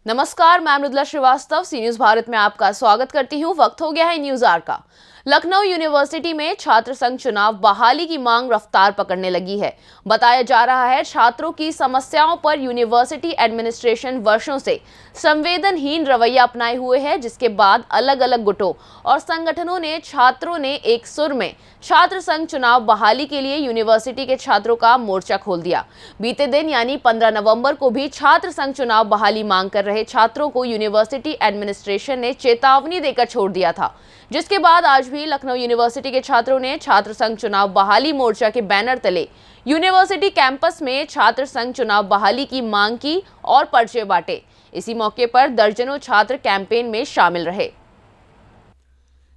नमस्कार, मैं मृदुला श्रीवास्तव सी न्यूज भारत में आपका स्वागत करती हूँ। वक्त हो गया है न्यूज आवर का। लखनऊ यूनिवर्सिटी में छात्र संघ चुनाव बहाली की मांग रफ्तार पकड़ने लगी है। बताया जा रहा है छात्रों की समस्याओं पर यूनिवर्सिटी एडमिनिस्ट्रेशन वर्षों से संवेदनहीन रवैया अपनाए हुए है, जिसके बाद अलग अलग गुटों और संगठनों ने छात्रों ने एक सुर में छात्र संघ चुनाव बहाली के लिए यूनिवर्सिटी के छात्रों का मोर्चा खोल दिया। बीते दिन यानी 15 नवंबर को भी छात्र संघ चुनाव बहाली मांग कर रहे छात्रों को यूनिवर्सिटी एडमिनिस्ट्रेशन ने चेतावनी देकर छोड़ दिया था, जिसके बाद आज भी लखनऊ यूनिवर्सिटी के छात्रों ने छात्र संघ चुनाव बहाली मोर्चा के बैनर तले यूनिवर्सिटी कैंपस में छात्र संघ चुनाव बहाली की मांग की और पर्चे बांटे। इसी मौके पर दर्जनों छात्र कैंपेन में शामिल रहे।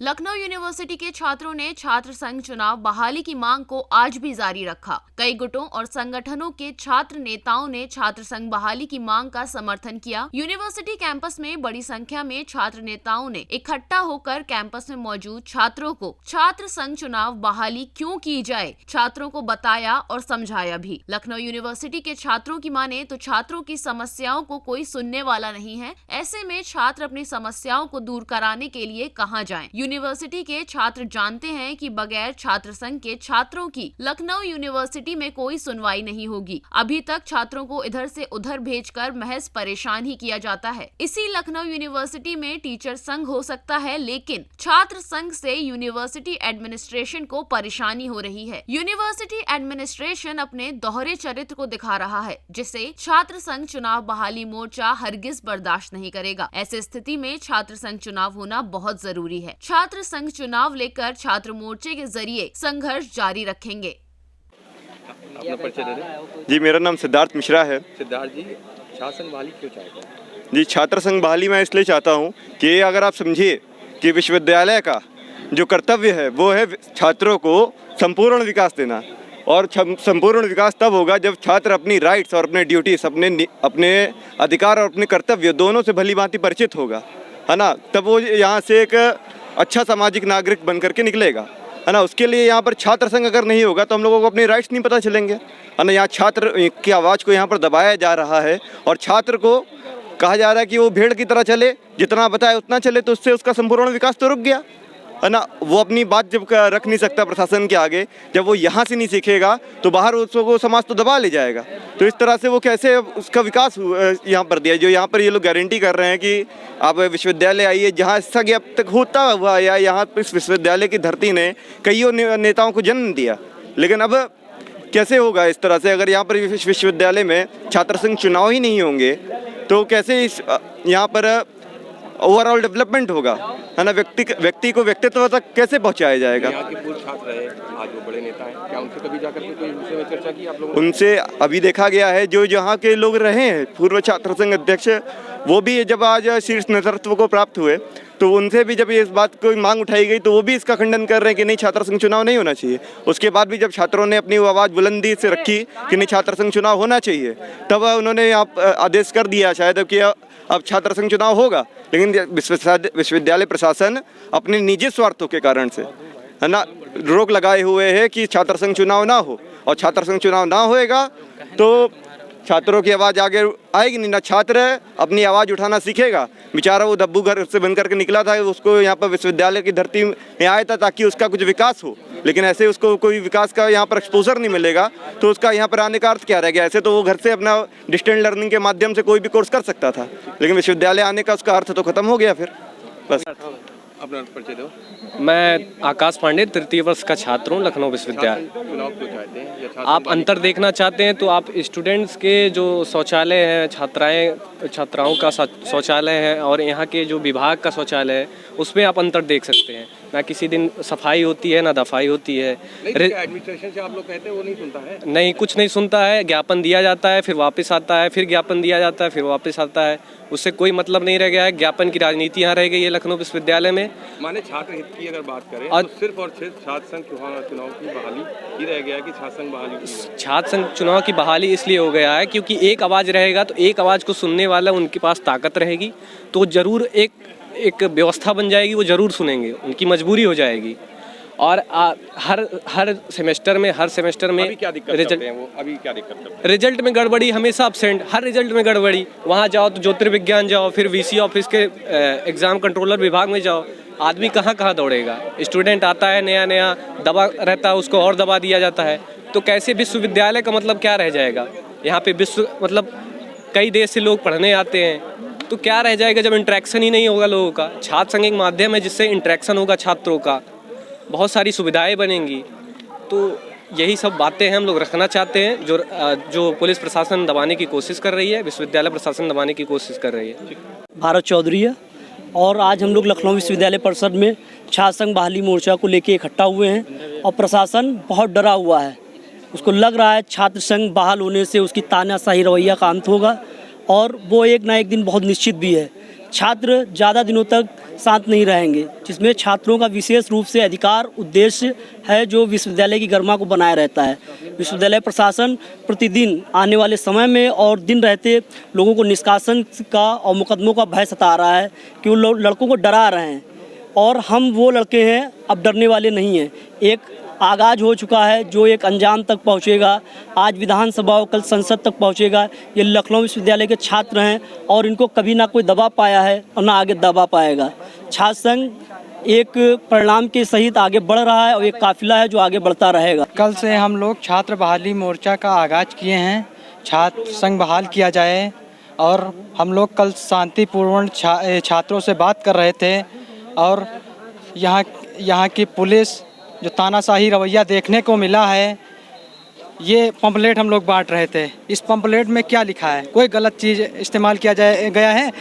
लखनऊ यूनिवर्सिटी के छात्रों ने छात्र संघ चुनाव बहाली की मांग को आज भी जारी रखा। कई गुटों और संगठनों के छात्र नेताओं ने छात्र संघ बहाली की मांग का समर्थन किया। यूनिवर्सिटी कैंपस में बड़ी संख्या में छात्र नेताओं ने इकट्ठा होकर कैंपस में मौजूद छात्रों को छात्र संघ चुनाव बहाली क्यों की जाए, छात्रों को बताया और समझाया भी। लखनऊ यूनिवर्सिटी के छात्रों की माने तो छात्रों की समस्याओं को कोई सुनने वाला नहीं है। ऐसे में छात्र अपनी समस्याओं को दूर कराने के लिए कहां जाएं? यूनिवर्सिटी के छात्र जानते हैं कि बगैर छात्र संघ के छात्रों की लखनऊ यूनिवर्सिटी में कोई सुनवाई नहीं होगी। अभी तक छात्रों को इधर से उधर भेजकर महज परेशान ही किया जाता है। इसी लखनऊ यूनिवर्सिटी में टीचर संघ हो सकता है, लेकिन छात्र संघ से यूनिवर्सिटी एडमिनिस्ट्रेशन को परेशानी हो रही है। यूनिवर्सिटी एडमिनिस्ट्रेशन अपने दोहरे चरित्र को दिखा रहा है, जिसे छात्र संघ चुनाव बहाली मोर्चा हरगिज बर्दाश्त नहीं करेगा। ऐसी स्थिति में छात्र संघ चुनाव होना बहुत जरूरी है। छात्र संघ चुनाव लेकर छात्र मोर्चे के जरिए संघर्ष जारी रखेंगे। अपना परिचय दे दें। जी, मेरा नाम सिद्धार्थ मिश्रा है। सिद्धार्थ जी, छात्र संघ बहाली क्यों चाहते हैं? जी, छात्र संघ बहाली मैं इसलिए चाहता हूँ कि अगर आप समझिए कि विश्वविद्यालय का जो कर्तव्य है वो है छात्रों को संपूर्ण विकास देना, और संपूर्ण विकास तब होगा जब छात्र अपनी राइट्स और अपने ड्यूटीज, अपने अधिकार और अपने कर्तव्य दोनों से भली भांति परिचित होगा, है ना। तब वो यहाँ से एक अच्छा सामाजिक नागरिक बन करके निकलेगा, है ना। उसके लिए यहाँ पर छात्र संघ अगर नहीं होगा तो हम लोगों को अपने राइट्स नहीं पता चलेंगे, है ना। यहाँ छात्र की आवाज़ को यहाँ पर दबाया जा रहा है और छात्र को कहा जा रहा है कि वो भेड़ की तरह चले, जितना बताए उतना चले, तो उससे उसका संपूर्ण विकास तो रुक गया, है ना। वो अपनी बात जब रख नहीं सकता प्रशासन के आगे, जब वो यहाँ से नहीं सीखेगा तो बाहर उसको समाज तो दबा ले जाएगा। तो इस तरह से वो कैसे उसका विकास यहाँ पर दिया, जो यहाँ पर ये लोग गारंटी कर रहे हैं कि आप विश्वविद्यालय आइए, जहाँ इसका अब तक होता हुआ या यहाँ पर इस विश्वविद्यालय की धरती ने कईयों नेताओं को जन्म दिया, लेकिन अब कैसे होगा इस तरह से? अगर यहाँ पर विश्वविद्यालय में छात्र संघ चुनाव ही नहीं होंगे तो कैसे इस यहाँ पर ओवरऑल डेवलपमेंट होगा, है ना। व्यक्ति को व्यक्तित्व तक कैसे पहुंचाया जाएगा? यहाँ के पूर्व छात्र रहे, आज वो बड़े नेता हैं, क्या उनसे कभी जाकर के कोई विषय में चर्चा की आप लोगों ने? उनसे अभी देखा गया है, जो यहाँ के लोग रहे हैं पूर्व छात्र संघ अध्यक्ष, वो भी जब आज शीर्ष नेतृत्व को प्राप्त हुए तो उनसे भी जब इस बात को मांग उठाई गई तो वो भी इसका खंडन कर रहे हैं कि नहीं, छात्र संघ चुनाव नहीं होना चाहिए। उसके बाद भी जब छात्रों ने अपनी आवाज़ बुलंदी से रखी कि नहीं, छात्र संघ चुनाव होना चाहिए, तब उन्होंने आदेश कर दिया शायद कि अब छात्र संघ चुनाव होगा। लेकिन विश्वविद्यालय प्रशासन अपने निजी स्वार्थों के कारण से, है ना, रोक लगाए हुए है कि छात्र संघ चुनाव ना हो, और छात्र संघ चुनाव ना होएगा तो छात्रों की आवाज़ आगे आएगी नहीं, ना छात्र अपनी आवाज़ उठाना सीखेगा। बेचारा वो दब्बू घर से बन करके निकला था, उसको यहाँ पर विश्वविद्यालय की धरती में आया था ताकि उसका कुछ विकास हो, लेकिन ऐसे उसको कोई विकास का यहाँ पर एक्सपोजर नहीं मिलेगा तो उसका यहाँ पर आने का अर्थ क्या रह गया? ऐसे तो वो घर से अपना डिस्टेंस लर्निंग के माध्यम से कोई भी कोर्स कर सकता था, लेकिन विश्वविद्यालय आने का उसका अर्थ तो खत्म हो गया फिर बस। अपना परिचय दो। मैं आकाश पांडे तृतीय वर्ष का छात्र हूँ, लखनऊ विश्वविद्यालय। चुनाव क्यों चाहते हैं या आप अंतर देखना चाहते हैं तो आप स्टूडेंट्स के जो शौचालय हैं, छात्राओं का शौचालय है और यहाँ के जो विभाग का शौचालय है, उसमें आप अंतर देख सकते हैं। ना किसी दिन सफाई होती है ना दफाई होती है। एडमिनिस्ट्रेशन से आप लोग कहते हैं वो नहीं सुनता है? नहीं, कुछ नहीं सुनता है। ज्ञापन दिया जाता है, फिर वापस आता है, फिर ज्ञापन दिया जाता है, फिर वापस आता है। उससे कोई मतलब नहीं रह गया है। ज्ञापन की राजनीति यहाँ रह गई है लखनऊ विश्वविद्यालय में। माने छात्र हित की अगर बात करें तो सिर्फ और सिर्फ छात्र संघ चुनाव की बहाली ही रह गया कि छात्र संघ बहाली की है? छात्र संघ चुनाव की बहाली इसलिए हो गया है क्योंकि एक आवाज़ रहेगा तो एक आवाज़ को सुनने वाला उनके पास ताकत रहेगी, तो जरूर एक व्यवस्था बन जाएगी, वो ज़रूर सुनेंगे, उनकी मजबूरी हो जाएगी। और हर सेमेस्टर में अभी क्या दिक्कत करते हैं वो? अभी क्या दिक्कत करते हैं? रिजल्ट में गड़बड़ी, हमेशा अपसेंट, हर रिजल्ट में गड़बड़ी। वहाँ जाओ तो ज्योतिर्विज्ञान जाओ, फिर वीसी ऑफिस के एग्ज़ाम कंट्रोलर विभाग में जाओ, आदमी कहाँ कहाँ दौड़ेगा। स्टूडेंट आता है नया नया, दबा रहता है, उसको और दबा दिया जाता है। तो कैसे विश्वविद्यालय का मतलब क्या रह जाएगा? यहाँ पे विश्व मतलब कई देश से लोग पढ़ने आते हैं, तो क्या रह जाएगा जब इंटरेक्शन ही नहीं होगा लोगों का। छात्र संघ एक माध्यम है जिससे इंटरेक्शन होगा छात्रों का, बहुत सारी सुविधाएं बनेंगी। तो यही सब बातें हैं हम लोग रखना चाहते हैं, जो पुलिस प्रशासन दबाने की कोशिश कर रही है, विश्वविद्यालय प्रशासन दबाने की कोशिश कर रही है। भारत चौधरी है और आज हम लोग लखनऊ विश्वविद्यालय परिषद में छात्र संघ बहाली मोर्चा को लेके इकट्ठा हुए हैं और प्रशासन बहुत डरा हुआ है। उसको लग रहा है छात्र संघ बहाल होने से उसकी तानाशाही रवैया का अंत होगा और वो एक ना एक दिन बहुत निश्चित भी है। छात्र ज़्यादा दिनों तक शांत नहीं रहेंगे, जिसमें छात्रों का विशेष रूप से अधिकार उद्देश्य है जो विश्वविद्यालय की गरिमा को बनाए रहता है। विश्वविद्यालय प्रशासन प्रतिदिन आने वाले समय में और दिन रहते लोगों को निष्कासन का और मुकदमों का भय सता रहा है कि वो लड़कों को डरा रहे हैं और हम वो लड़के हैं, अब डरने वाले नहीं हैं। एक आगाज हो चुका है जो एक अंजाम तक पहुंचेगा। आज विधानसभा और कल संसद तक पहुंचेगा। ये लखनऊ विश्वविद्यालय के छात्र हैं और इनको कभी ना कोई दबा पाया है और ना आगे दबा पाएगा। छात्र संघ एक परिणाम के सहित आगे बढ़ रहा है और एक काफिला है जो आगे बढ़ता रहेगा। कल से हम लोग छात्र बहाली मोर्चा का आगाज किए हैं। छात्र संघ बहाल किया जाए और हम लोग कल शांतिपूर्ण छात्रों से बात कर रहे थे और यहाँ की पुलिस जो तानाशाही रवैया देखने को मिला है, ये पंपलेट हम लोग बांट रहे थे। इस पंपलेट में क्या लिखा है? कोई गलत चीज़ इस्तेमाल किया गया है।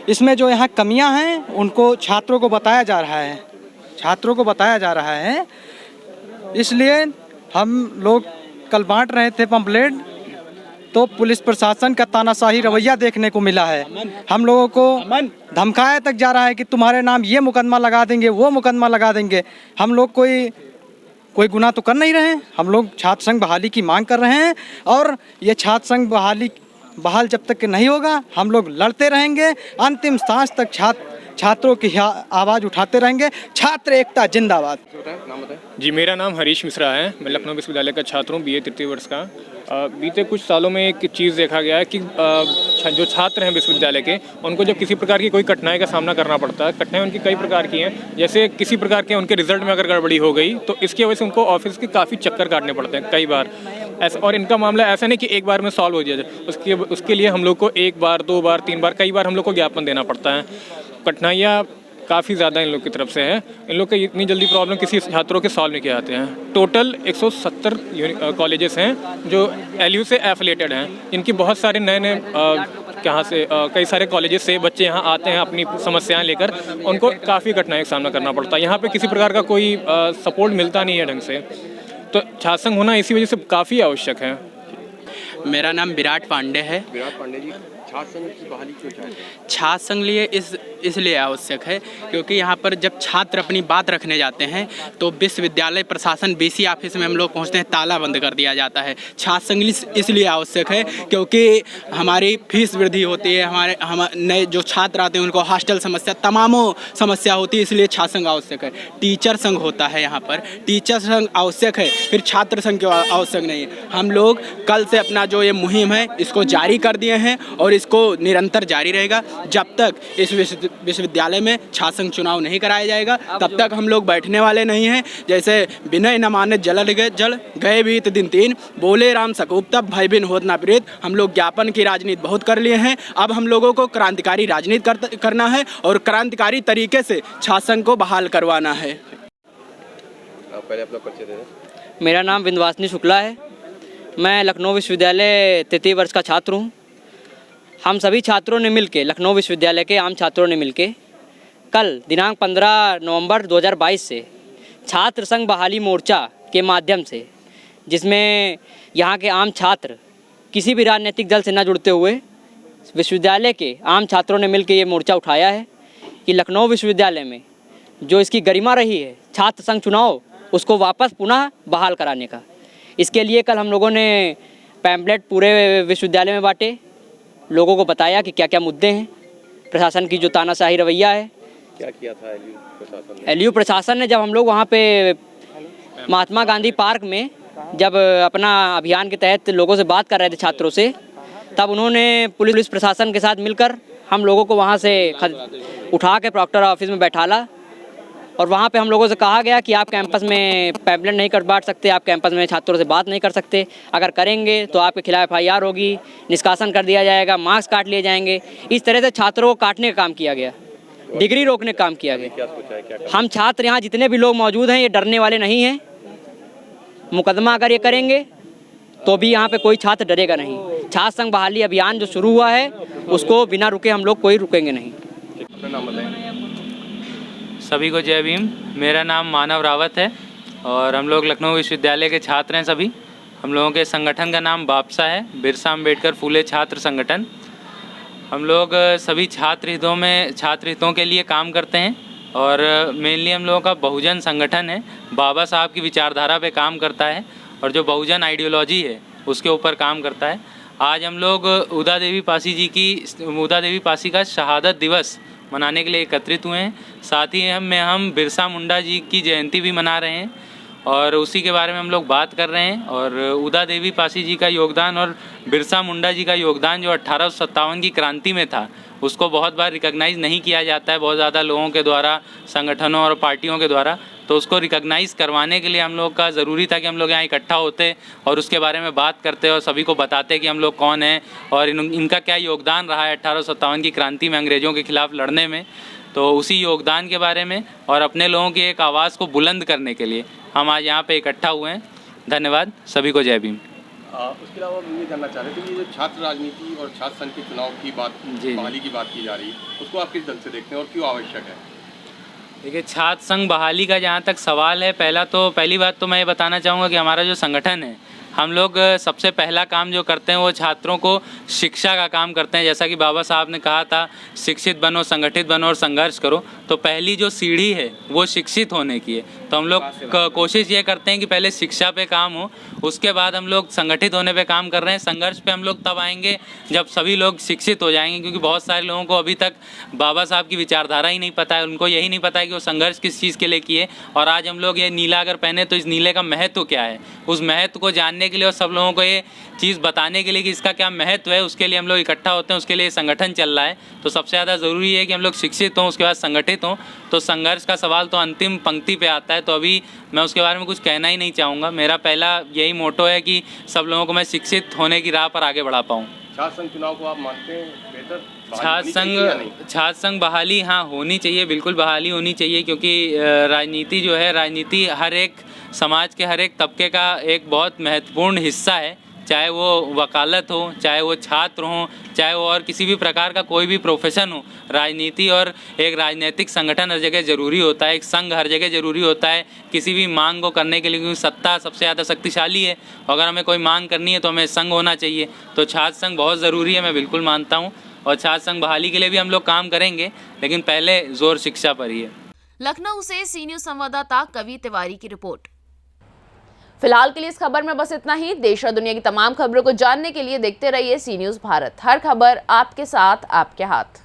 इसमें जो यहाँ कमियां हैं उनको छात्रों को बताया जा रहा है। इसलिए हम लोग कल बांट रहे थे पंपलेट, तो पुलिस प्रशासन का तानाशाही रवैया देखने को मिला है। हम लोगों को धमकाया तक जा रहा है कि तुम्हारे नाम ये मुकदमा लगा देंगे, वो मुकदमा लगा देंगे। हम लोग कोई गुनाह तो कर नहीं रहे हैं। हम लोग छात्र संघ बहाली की मांग कर रहे हैं और ये छात्र संघ बहाल जब तक नहीं होगा हम लोग लड़ते रहेंगे। अंतिम सांस तक छात्रों की आवाज़ उठाते रहेंगे। छात्र एकता जिंदाबाद। जी, मेरा नाम हरीश मिश्रा है। मैं लखनऊ विश्वविद्यालय का छात्र हूँ, BA तृतीय वर्ष का। बीते कुछ सालों में एक चीज़ देखा गया है कि जो छात्र हैं विश्वविद्यालय के, उनको जब किसी प्रकार की कोई कठिनाई का सामना करना पड़ता है। कठिनाई उनकी कई प्रकार की हैं, जैसे किसी प्रकार के उनके रिजल्ट में अगर गड़बड़ी हो गई तो इसकी वजह से उनको ऑफिस के काफ़ी चक्कर काटने पड़ते हैं कई बार ऐसा। और इनका मामला ऐसा नहीं कि एक बार में सॉल्व हो जाए, उसके लिए हम लोग को 1 बार 2 बार 3 बार कई बार हम लोग को ज्ञापन देना पड़ता है। कठिनाइयाँ काफ़ी ज़्यादा इन लोग की तरफ से है। इन लोग के इतनी जल्दी प्रॉब्लम किसी छात्रों के सॉल्व नहीं किए जाते हैं। टोटल 170 कॉलेजेस हैं जो LU से एफिलेटेड हैं। इनकी बहुत सारे नए कई सारे कॉलेजेस से बच्चे यहाँ आते हैं अपनी समस्याएं लेकर। उनको काफ़ी कठिनाई का सामना करना पड़ता है। यहाँ पे किसी प्रकार का कोई सपोर्ट मिलता नहीं है ढंग से। तो छात्र संघ होना इसी वजह से काफ़ी आवश्यक है। मेरा नाम विराट पांडे है। विराट पांडे जी, छात्र संघ की बहाली क्यों चाहते हैं? छात्र संघ लिए इसलिए आवश्यक है क्योंकि यहाँ पर जब छात्र अपनी बात रखने जाते हैं तो विश्वविद्यालय प्रशासन BC ऑफिस में हम लोग पहुँचते हैं, ताला बंद कर दिया जाता है। छात्र संघ इसलिए आवश्यक है क्योंकि हमारी फीस वृद्धि होती है, हम नए जो छात्र आते हैं उनको हॉस्टल समस्या, तमामों समस्या होती है, इसलिए छात्र संघ आवश्यक है। टीचर संघ होता है यहाँ पर, टीचर संघ आवश्यक है, फिर छात्र संघ क्यों आवश्यक नहीं है। हम लोग कल से अपना जो ये मुहिम है इसको जारी कर दिए हैं और इसको निरंतर जारी रहेगा। जब तक इस विश्वविद्यालय में छात्र संघ चुनाव नहीं कराया जाएगा तब तक हम लोग बैठने वाले नहीं हैं। जैसे विनय न माने जल गए बीत दिन 3, बोले राम सकूप तब भय बिन होत ना प्रीत। हम लोग ज्ञापन की राजनीति बहुत कर लिए हैं, अब हम लोगों को क्रांतिकारी राजनीति करना है और क्रांतिकारी तरीके से छात्र संघ को बहाल करवाना है। पहले अपना परिचय दे दें। मेरा नाम विंध्यवासिनी शुक्ला है। मैं लखनऊ विश्वविद्यालय तृतीय वर्ष का छात्र हूँ। हम सभी छात्रों ने मिलकर, लखनऊ विश्वविद्यालय के आम छात्रों ने मिलकर कल दिनांक 15 नवंबर 2022 से छात्र संघ बहाली मोर्चा के माध्यम से, जिसमें यहाँ के आम छात्र किसी भी राजनीतिक दल से न जुड़ते हुए विश्वविद्यालय के आम छात्रों ने मिलकर ये मोर्चा उठाया है कि लखनऊ विश्वविद्यालय में जो इसकी गरिमा रही है छात्र संघ चुनाव, उसको वापस पुनः बहाल कराने का। इसके लिए कल हम लोगों ने पैम्पलेट पूरे विश्वविद्यालय में बांटे, लोगों को बताया कि क्या क्या मुद्दे हैं, प्रशासन की जो तानाशाही रवैया है। क्या किया था LU प्रशासन ने? LU प्रशासन ने, जब हम लोग वहाँ पे महात्मा गांधी पार्क में जब अपना अभियान के तहत लोगों से बात कर रहे थे, छात्रों से, तब उन्होंने पुलिस प्रशासन के साथ मिलकर हम लोगों को वहाँ से उठा के प्रॉक्टर ऑफिस में बैठाला और वहाँ पे हम लोगों से कहा गया कि आप कैंपस में पैम्पलेट नहीं कर बांट सकते, आप कैंपस में छात्रों से बात नहीं कर सकते, अगर करेंगे तो आपके खिलाफ FIR होगी, निष्कासन कर दिया जाएगा, मार्क्स काट लिए जाएंगे। इस तरह से छात्रों को काटने का काम किया गया, डिग्री रोकने का काम किया गया। हम छात्र यहाँ जितने भी लोग मौजूद हैं ये डरने वाले नहीं हैं। मुकदमा अगर ये करेंगे तो भी यहाँ पे कोई छात्र डरेगा नहीं। छात्र संघ बहाली अभियान जो शुरू हुआ है उसको बिना रुके हम लोग कोई रुकेंगे नहीं। अपना नाम बताएं। सभी को जय भीम। मेरा नाम मानव रावत है और हम लोग लखनऊ विश्वविद्यालय के छात्र हैं। सभी हम लोगों के संगठन का नाम बापसा है, बिरसा अम्बेडकर फूले छात्र संगठन। हम लोग सभी छात्र हितों के लिए काम करते हैं और मेनली हम लोगों का बहुजन संगठन है, बाबा साहब की विचारधारा पे काम करता है और जो बहुजन आइडियोलॉजी है उसके ऊपर काम करता है। आज हम लोग उदा देवी पासी का शहादत दिवस मनाने के लिए एकत्रित हुए हैं। साथ ही हम बिरसा मुंडा जी की जयंती भी मना रहे हैं और उसी के बारे में हम लोग बात कर रहे हैं। और उदा देवी पासी जी का योगदान और बिरसा मुंडा जी का योगदान जो 1857 की क्रांति में था उसको बहुत बार रिकॉग्नाइज़ नहीं किया जाता है, बहुत ज़्यादा लोगों के द्वारा, संगठनों और पार्टियों के द्वारा। तो उसको रिकॉग्नाइज़ करवाने के लिए हम लोग का ज़रूरी था कि हम लोग यहाँ इकट्ठा होते और उसके बारे में बात करते और सभी को बताते कि हम लोग कौन हैं और इनका क्या योगदान रहा है 1857 की क्रांति में अंग्रेज़ों के खिलाफ़ लड़ने में। तो उसी योगदान के बारे में और अपने लोगों की एक आवाज़ को बुलंद करने के लिए हम आज यहाँ पे इकट्ठा हुए हैं। धन्यवाद, सभी को जय भीम। उसके अलावा हम ये जानना चाह रहे थे कि ये जो छात्र राजनीति और छात्र संघ के चुनाव की बात, बहाली की बात की जा रही है, उसको आप किस ढंग से देखते हैं और क्यों आवश्यक है? देखिए, छात्र संघ बहाली का जहाँ तक सवाल है, पहली बात तो मैं ये बताना चाहूँगा कि हमारा जो संगठन है, हम लोग सबसे पहला काम जो करते हैं वो छात्रों को शिक्षा का काम करते हैं। जैसा कि बाबा साहब ने कहा था, शिक्षित बनो, संगठित बनो और संघर्ष करो। तो पहली जो सीढ़ी है वो शिक्षित होने की है। तो हम लोग कोशिश ये करते हैं कि पहले शिक्षा पे काम हो, उसके बाद हम लोग संगठित होने पे काम कर रहे हैं। संघर्ष पे हम लोग तब आएंगे जब सभी लोग शिक्षित हो जाएंगे, क्योंकि बहुत सारे लोगों को अभी तक बाबा साहब की विचारधारा ही नहीं पता है। उनको यही नहीं पता है कि वो संघर्ष किस चीज़ के लिए किए। और आज हम लोग ये नीला अगर पहने तो इस नीले का महत्व क्या है, उस महत्व को जानने के लिए और सब लोगों को ये चीज़ बताने के लिए कि इसका क्या महत्व है, उसके लिए हम लोग इकट्ठा होते हैं। उसके लिए संगठन चल रहा है। तो सबसे ज़्यादा ज़रूरी है कि हम लोग शिक्षित हों, उसके बाद संगठित हों। तो संघर्ष का सवाल तो अंतिम पंक्ति पे आता है, तो अभी मैं उसके बारे में कुछ कहना ही नहीं चाहूँगा। मेरा पहला यही मोटो है कि सब लोगों को मैं शिक्षित होने की राह पर आगे बढ़ा पाऊँ। छात्र संघ चुनाव को आप मानते हैं बेहतर? छात्र संघ बहाली हाँ होनी चाहिए, बिल्कुल बहाली होनी चाहिए, क्योंकि राजनीति जो है, राजनीति हर एक समाज के हर एक तबके का एक बहुत महत्वपूर्ण हिस्सा है। चाहे वो वकालत हो, चाहे वो छात्र हो, चाहे वो और किसी भी प्रकार का कोई भी प्रोफेशन हो, राजनीति और एक राजनीतिक संगठन हर जगह ज़रूरी होता है। एक संघ हर जगह ज़रूरी होता है किसी भी मांग को करने के लिए, क्योंकि सत्ता सबसे ज़्यादा शक्तिशाली है। अगर हमें कोई मांग करनी है तो हमें संघ होना चाहिए। तो छात्र संघ बहुत ज़रूरी है, मैं बिल्कुल मानता हूँ। और छात्र संघ बहाली के लिए भी हम लोग काम करेंगे, लेकिन पहले जोर शिक्षा पर ही है। लखनऊ से सी न्यूज़ संवाददाता कवि तिवारी की रिपोर्ट। फिलहाल के लिए इस खबर में बस इतना ही। देश और दुनिया की तमाम खबरों को जानने के लिए देखते रहिए सी न्यूज़ भारत। हर खबर आपके साथ, आपके हाथ।